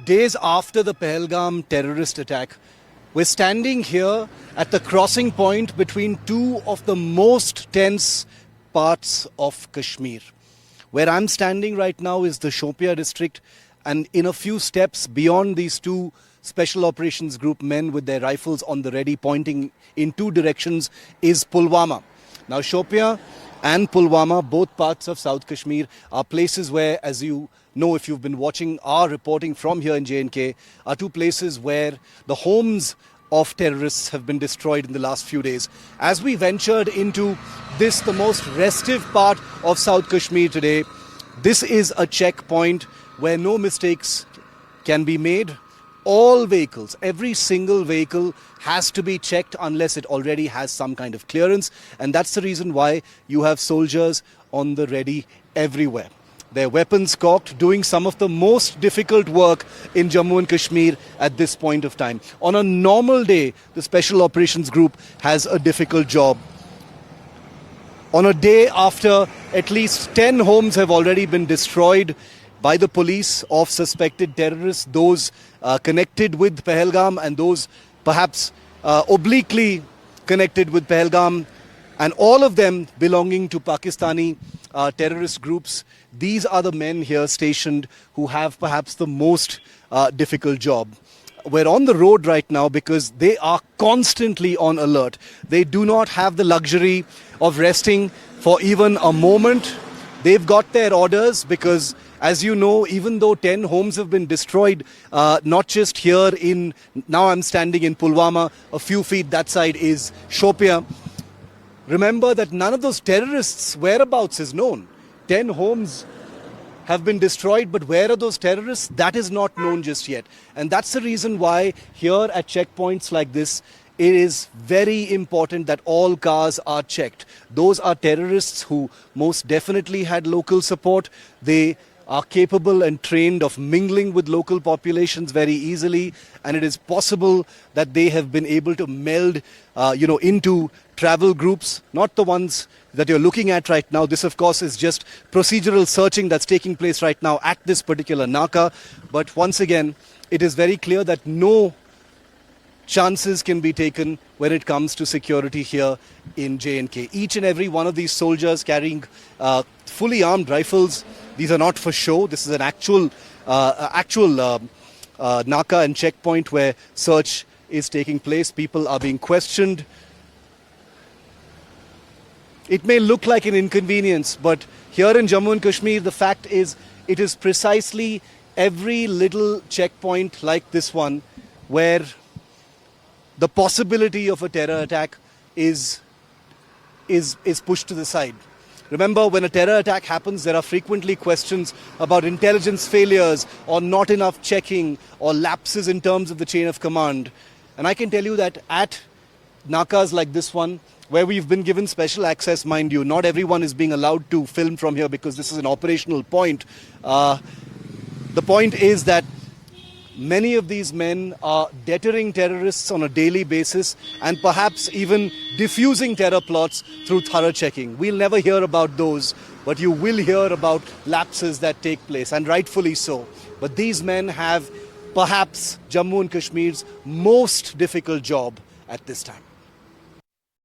days after the Pahalgam terrorist attack, we're standing here at the crossing point between two of the most tense parts of Kashmir. Where I'm standing right now is the Shopian district, and in a few steps beyond these two Special Operations Group men with their rifles on the ready pointing in two directions is Pulwama. Now Shopian and Pulwama, both parts of South Kashmir, are places where, as you know if you've been watching our reporting from here in J&K, are two places where the homes of terrorists have been destroyed in the last few days. As we ventured into this, the most restive part of South Kashmir today, this is a checkpoint where no mistakes can be made. All vehicles, every single vehicle has to be checked unless it already has some kind of clearance. And that's the reason why you have soldiers on the ready everywhere. Their weapons cocked, doing some of the most difficult work in Jammu and Kashmir at this point of time. On a normal day, the Special Operations Group has a difficult job. On a day after at least 10 homes have already been destroyed by the police of suspected terrorists, those connected with Pahalgam and those perhaps obliquely connected with Pahalgam, and all of them belonging to Pakistani terrorist groups. These are the men here stationed who have perhaps the most difficult job. We're on the road right now because they are constantly on alert. They do not have the luxury of resting for even a moment. They've got their orders because, as you know, even though 10 homes have been destroyed, not just here in, now I'm standing in Pulwama, a few feet that side is Shopian. Remember that none of those terrorists' whereabouts is known. 10 homes have been destroyed, but where are those terrorists? That is not known just yet. And that's the reason why here at checkpoints like this, it is very important that all cars are checked. Those are terrorists who most definitely had local support. They are capable and trained of mingling with local populations very easily, and it is possible that they have been able to meld into travel groups, not the ones that you're looking at right now. This, of course, is just procedural searching that's taking place right now at this particular Naka. But once again, it is very clear that no chances can be taken when it comes to security here in J&K. Each and every one of these soldiers carrying fully armed rifles. These are not for show. This is an actual Naka and checkpoint where search is taking place. People are being questioned. It may look like an inconvenience, but here in Jammu and Kashmir, the fact is it is precisely every little checkpoint like this one where the possibility of a terror attack is pushed to the side. Remember, when a terror attack happens, there are frequently questions about intelligence failures or not enough checking or lapses in terms of the chain of command. And I can tell you that at Nakas like this one, where we've been given special access, mind you, not everyone is being allowed to film from here because this is an operational point. The point is that many of these men are deterring terrorists on a daily basis and perhaps even diffusing terror plots through thorough checking. We'll never hear about those, but you will hear about lapses that take place, and rightfully so. But these men have perhaps Jammu and Kashmir's most difficult job at this time.